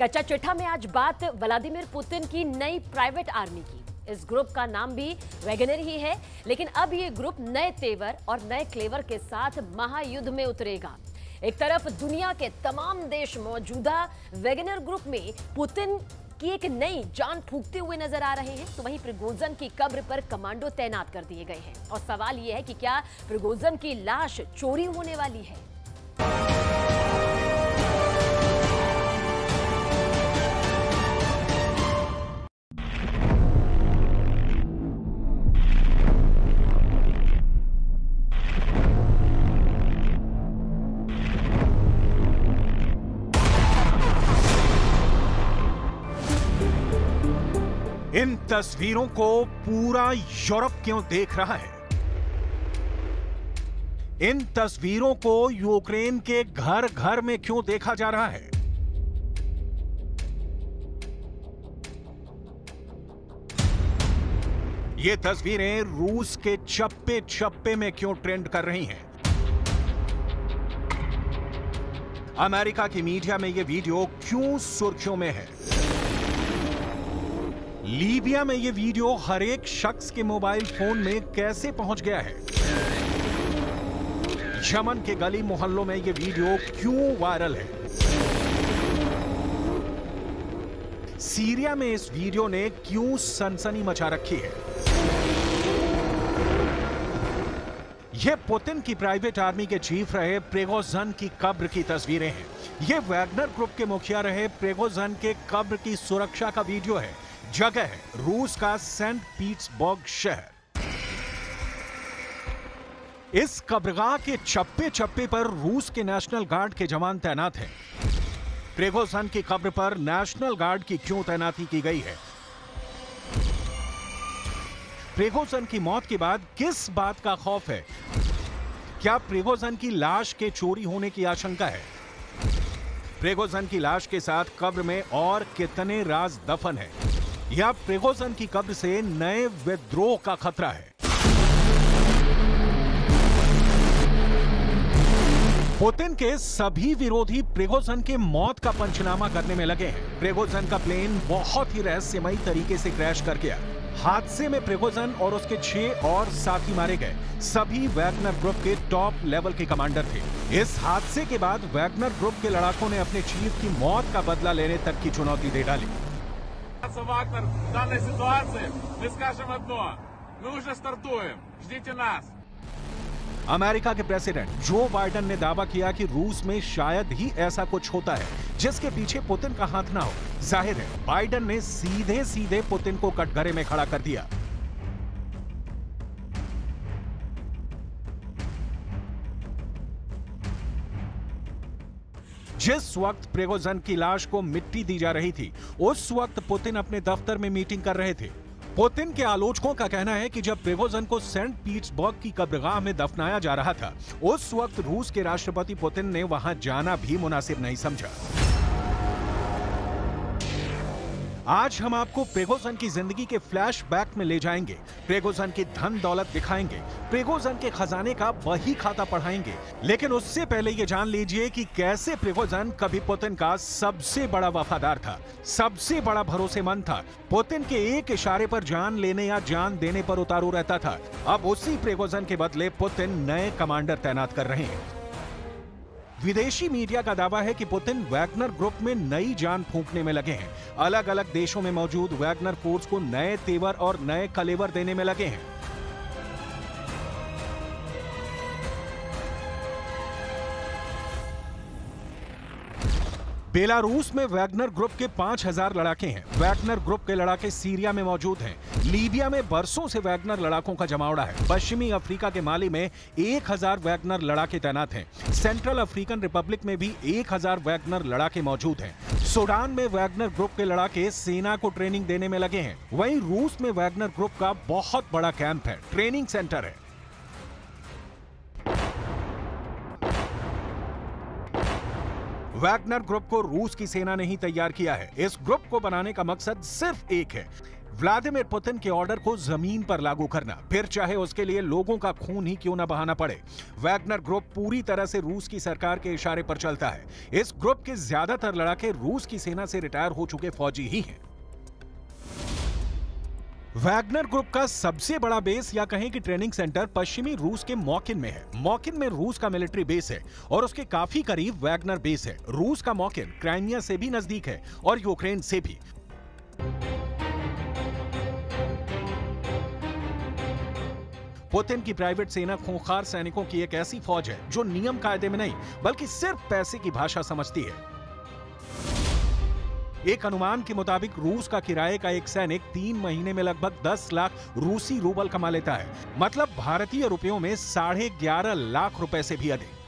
कच्चा चिट्ठा में आज बात व्लादिमीर पुतिन की नई प्राइवेट आर्मी की। इस ग्रुप का नाम भी वैगनर ही है, लेकिन अब ये ग्रुप नए तेवर और नए क्लेवर के साथ महायुद्ध में उतरेगा। एक तरफ दुनिया के तमाम देश मौजूदा वैगनर ग्रुप में पुतिन की एक नई जान फूंकते हुए नजर आ रहे हैं, तो वहीं प्रिगोजिन की कब्र पर कमांडो तैनात कर दिए गए हैं। और सवाल यह है कि क्या प्रिगोजिन की लाश चोरी होने वाली है? इन तस्वीरों को पूरा यूरोप क्यों देख रहा है? इन तस्वीरों को यूक्रेन के घर घर में क्यों देखा जा रहा है? ये तस्वीरें रूस के चप्पे चप्पे में क्यों ट्रेंड कर रही हैं? अमेरिका की मीडिया में ये वीडियो क्यों सुर्खियों में है? लीबिया में यह वीडियो हर एक शख्स के मोबाइल फोन में कैसे पहुंच गया है? यमन के गली मोहल्लों में यह वीडियो क्यों वायरल है? सीरिया में इस वीडियो ने क्यों सनसनी मचा रखी है? यह पुतिन की प्राइवेट आर्मी के चीफ रहे प्रिगोजिन की कब्र की तस्वीरें हैं। यह वैगनर ग्रुप के मुखिया रहे प्रिगोजिन के कब्र की सुरक्षा का वीडियो है। जगह है रूस का सेंट पीटर्सबर्ग शहर। इस कब्रगाह के चप्पे चप्पे पर रूस के नेशनल गार्ड के जवान तैनात हैं। प्रिगोजिन की कब्र पर नेशनल गार्ड की क्यों तैनाती की गई है? प्रिगोजिन की मौत के बाद किस बात का खौफ है? क्या प्रिगोजिन की लाश के चोरी होने की आशंका है? प्रिगोजिन की लाश के साथ कब्र में और कितने राज दफन है? या प्रिगोजिन की कब्र से नए विद्रोह का खतरा है? पुतिन के सभी विरोधी प्रिगोजिन के मौत का पंचनामा करने में लगे हैं। प्रिगोजिन का प्लेन बहुत ही रहस्यमयी तरीके से क्रैश कर गया। हादसे में प्रिगोजिन और उसके 6 और साथी मारे गए। सभी वैगनर ग्रुप के टॉप लेवल के कमांडर थे। इस हादसे के बाद वैगनर ग्रुप के लड़ाकों ने अपने चीफ की मौत का बदला लेने तक की चुनौती दे डाली। Вагнер в данной ситуации мы скажем одно: мы уже стартуем, ждите нас। अमेरिका के प्रेसिडेंट जो बाइडेन ने दावा किया कि रूस में शायद ही ऐसा कुछ होता है जिसके पीछे पुतिन का हाथ ना हो। जाहिर है बाइडेन ने सीधे सीधे पुतिन को कटघरे में खड़ा कर दिया। जिस वक्त प्रिगोजिन की लाश को मिट्टी दी जा रही थी, उस वक्त पुतिन अपने दफ्तर में मीटिंग कर रहे थे। पुतिन के आलोचकों का कहना है कि जब प्रिगोजिन को सेंट पीटर्सबर्ग की कब्रगाह में दफनाया जा रहा था, उस वक्त रूस के राष्ट्रपति पुतिन ने वहां जाना भी मुनासिब नहीं समझा। आज हम आपको प्रिगोजिन की जिंदगी के फ्लैशबैक में ले जाएंगे। प्रिगोजिन की धन दौलत दिखाएंगे, प्रिगोजिन के खजाने का वही खाता पढ़ाएंगे। लेकिन उससे पहले ये जान लीजिए कि कैसे प्रिगोजिन कभी पुतिन का सबसे बड़ा वफादार था, सबसे बड़ा भरोसेमंद था। पुतिन के एक इशारे पर जान लेने या जान देने पर उतारू रहता था। अब उसी प्रिगोजिन के बदले पुतिन नए कमांडर तैनात कर रहे हैं। विदेशी मीडिया का दावा है कि पुतिन वैगनर ग्रुप में नई जान फूंकने में लगे हैं। अलग अलग देशों में मौजूद वैगनर फोर्स को नए तेवर और नए कलेवर देने में लगे हैं। बेलारूस में वैगनर ग्रुप के 5000 लड़ाके हैं। वैगनर ग्रुप के लड़ाके सीरिया में मौजूद हैं। लीबिया में बरसों से वैगनर लड़ाकों का जमावड़ा है। पश्चिमी अफ्रीका के माली में 1000 वैगनर लड़ाके तैनात हैं। सेंट्रल अफ्रीकन रिपब्लिक में भी 1000 वैगनर लड़ाके मौजूद हैं। सूडान में वैगनर ग्रुप के लड़ाके सेना को ट्रेनिंग देने में लगे हैं। वहीं रूस में वैगनर ग्रुप का बहुत बड़ा कैंप है, ट्रेनिंग सेंटर है। वैगनर ग्रुप को रूस की सेना ने ही तैयार किया है। इस ग्रुप को बनाने का मकसद सिर्फ एक है, व्लादिमीर पुतिन के ऑर्डर को जमीन पर लागू करना, फिर चाहे उसके लिए लोगों का खून ही क्यों न बहाना पड़े। वैगनर ग्रुप पूरी तरह से रूस की सरकार के इशारे पर चलता है। इस ग्रुप के ज्यादातर लड़ाके रूस की सेना से रिटायर हो चुके फौजी ही हैं। वैगनर ग्रुप का सबसे बड़ा बेस या कहें कि ट्रेनिंग सेंटर पश्चिमी रूस के मॉकिन में है। मॉकिन में रूस का मिलिट्री बेस है और उसके काफी करीब वैगनर बेस है। रूस का मॉकिन क्राइमिया से भी नजदीक है और यूक्रेन से भी। पुतिन की प्राइवेट सेना खूंखार सैनिकों की एक ऐसी फौज है जो नियम कायदे में नहीं बल्कि सिर्फ पैसे की भाषा समझती है। एक अनुमान के मुताबिक रूस का किराए का एक सैनिक 3 महीने में लगभग 10 लाख रूसी रूबल कमा लेता है, मतलब भारतीय रुपयों में 11.5 लाख रुपए से भी अधिक।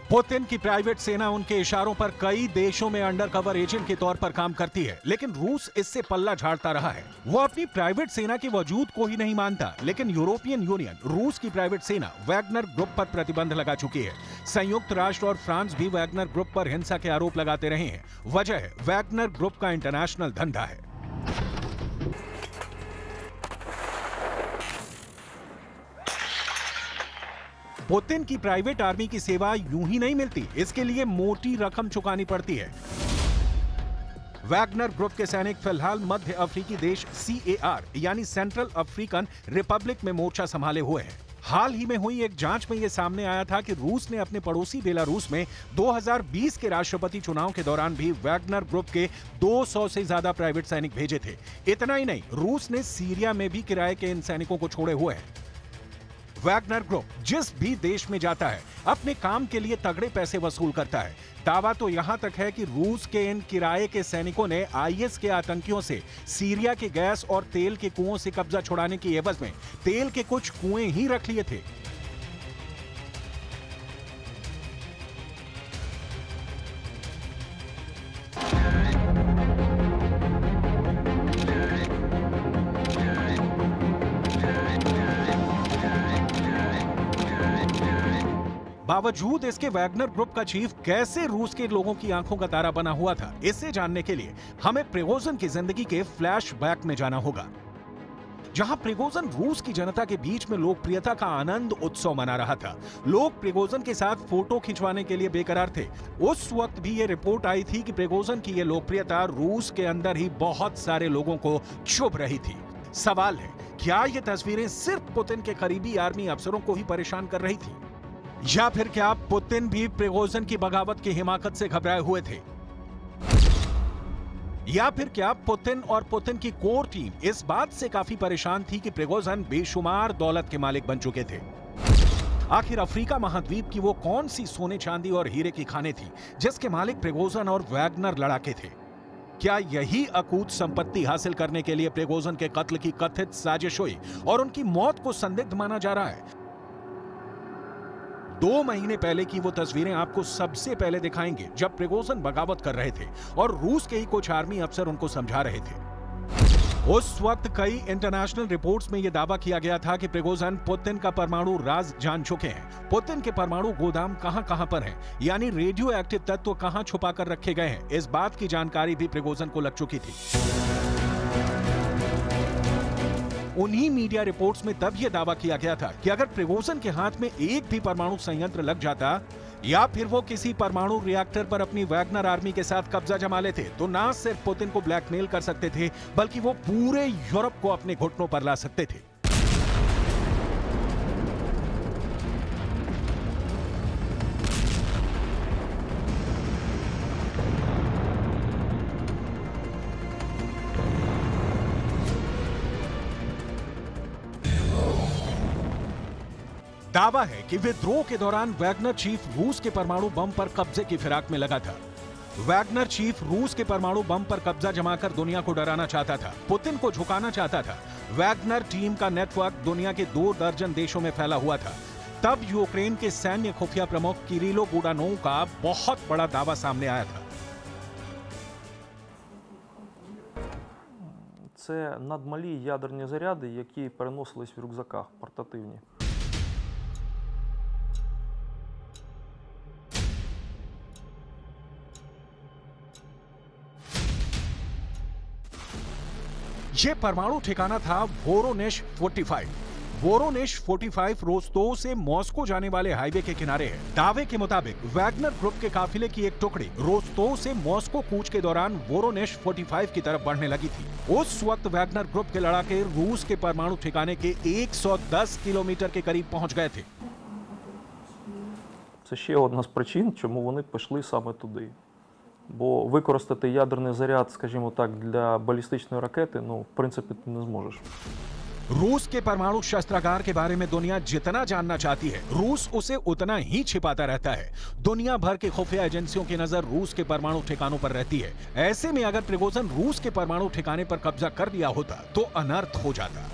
पुतिन की प्राइवेट सेना उनके इशारों पर कई देशों में अंडरकवर एजेंट के तौर पर काम करती है, लेकिन रूस इससे पल्ला झाड़ता रहा है। वो अपनी प्राइवेट सेना के वजूद को ही नहीं मानता, लेकिन यूरोपियन यूनियन रूस की प्राइवेट सेना वैगनर ग्रुप पर प्रतिबंध लगा चुकी है। संयुक्त राष्ट्र और फ्रांस भी वैगनर ग्रुप पर हिंसा के आरोप लगाते रहे हैं। वजह है वैगनर ग्रुप का इंटरनेशनल धंधा है। पुतिन की प्राइवेट आर्मी की सेवा यूं ही नहीं मिलती, इसके लिए मोटी रकम चुकानी पड़ती है। वैगनर ग्रुप के सैनिक फिलहाल मध्य अफ्रीकी देश CAR यानी सेंट्रल अफ्रीकन रिपब्लिक में मोर्चा संभाले हुए हैं। हाल ही में हुई एक जांच में यह सामने आया था कि रूस ने अपने पड़ोसी बेलारूस में 2020 के राष्ट्रपति चुनाव के दौरान भी वैगनर ग्रुप के 200 से ज्यादा प्राइवेट सैनिक भेजे थे। इतना ही नहीं, रूस ने सीरिया में भी किराए के इन सैनिकों को छोड़े हुए हैं। वैगनर ग्रुप जिस भी देश में जाता है अपने काम के लिए तगड़े पैसे वसूल करता है। दावा तो यहां तक है कि रूस के इन किराए के सैनिकों ने IS के आतंकियों से सीरिया के गैस और तेल के कुओं से कब्जा छुड़ाने की एवज में तेल के कुछ कुएं ही रख लिए थे। बावजूद इसके वैगनर ग्रुप का चीफ कैसे रूस के लोगों की आंखों का तारा बना हुआ था, इसे जानने के लिए हमें प्रिगोजिन की जिंदगी के फ्लैशबैक में जाना होगा, जहां प्रिगोजिन रूस की जनता के बीच में लोकप्रियता का आनंद उत्सव मना रहा था। लोग प्रिगोजिन के साथ फोटो खिंचवाने के लिए बेकरार थे। उस वक्त भी ये रिपोर्ट आई थी कि प्रिगोजिन की ये लोकप्रियता रूस के अंदर ही बहुत सारे लोगों को चुभ रही थी। सवाल है, क्या ये तस्वीरें सिर्फ पुतिन के करीबी आर्मी अफसरों को ही परेशान कर रही थी, या फिर क्या पुतिन भी प्रिगोजिन की बगावत की हिमाकत से घबराए हुए थे, या फिर क्या पुतिन और पुतिन की कोर टीम इस बात से काफी परेशान थी कि प्रिगोजिन बेशुमार दौलत के मालिक बन चुके थे। आखिर अफ्रीका महाद्वीप की वो कौन सी सोने चांदी और हीरे की खानें थी जिसके मालिक प्रिगोजिन और वैगनर लड़ाके थे? क्या यही अकूत संपत्ति हासिल करने के लिए प्रिगोजिन के कत्ल की कथित साजिश हुई और उनकी मौत को संदिग्ध माना जा रहा है? 2 महीने पहले की वो तस्वीरें आपको सबसे पहले दिखाएंगे जब प्रिगोजिन बगावत कर रहे थे और रूस के ही कुछ आर्मी अफसर उनको समझा रहे थे। उस वक्त कई इंटरनेशनल रिपोर्ट्स में यह दावा किया गया था कि प्रिगोजिन पुतिन का परमाणु राज जान चुके हैं। पुतिन के परमाणु गोदाम कहां पर हैं, यानी रेडियो एक्टिव तत्व कहां छुपा कर रखे गए हैं, इस बात की जानकारी भी प्रिगोजिन को लग चुकी थी। उन्हीं मीडिया रिपोर्ट्स में तब यह दावा किया गया था कि अगर प्रिगोजिन के हाथ में एक भी परमाणु संयंत्र लग जाता या फिर वो किसी परमाणु रिएक्टर पर अपनी वैगनर आर्मी के साथ कब्जा जमा लेते तो ना सिर्फ पुतिन को ब्लैकमेल कर सकते थे बल्कि वो पूरे यूरोप को अपने घुटनों पर ला सकते थे। दावा है कि विद्रोह के दौरान वैगनर चीफ रूस के परमाणु बम पर कब्जे की फिराक में लगा था। वैगनर चीफ रूस के परमाणु बम पर कब्जा जमाकर दुनिया को डराना चाहता था, पुतिन को झुकाना चाहता था। वैगनर टीम का नेटवर्क दुनिया के 2 दर्जन देशों में फैला हुआ था। तब यूक्रेन के सैन्य खुफिया प्रमुख किरिलो बुडानोव का बहुत बड़ा दावा सामने आया था। Це надмалі ядерні заряди, які переносились в рюкзаках портативні. ये परमाणु ठिकाना था वोरोनेश 45। वोरोनेश 45 रोस्तोव से मॉस्को जाने वाले हाईवे के किनारे है। दावे के मुताबिक वैगनर ग्रुप के काफिले की एक टुकड़ी रोस्तोव से मॉस्को कूच के दौरान वोरोनेश 45 की तरफ बढ़ने लगी थी। उस वक्त वैगनर ग्रुप के लड़ाके रूस के परमाणु ठिकाने के 110 किलोमीटर के करीब पहुंच गए थे। Це ще одна з причин, чому вони пішли саме туди. Бо використати ядерний заряд, скажімо так, для балістичної ракети, в принципі, ти не зможеш. रूस के परमाणु शस्त्रागार के बारे में दुनिया जितना जानना चाहती है, रूस उसे उतना ही छिपाता रहता है। दुनिया भर की खुफिया एजेंसियों की नजर रूस के परमाणु ठिकानों पर रहती है। ऐसे में अगर प्रिगोजिन रूस के परमाणु ठिकाने पर कब्जा कर लिया होता तो अनर्थ हो जाता।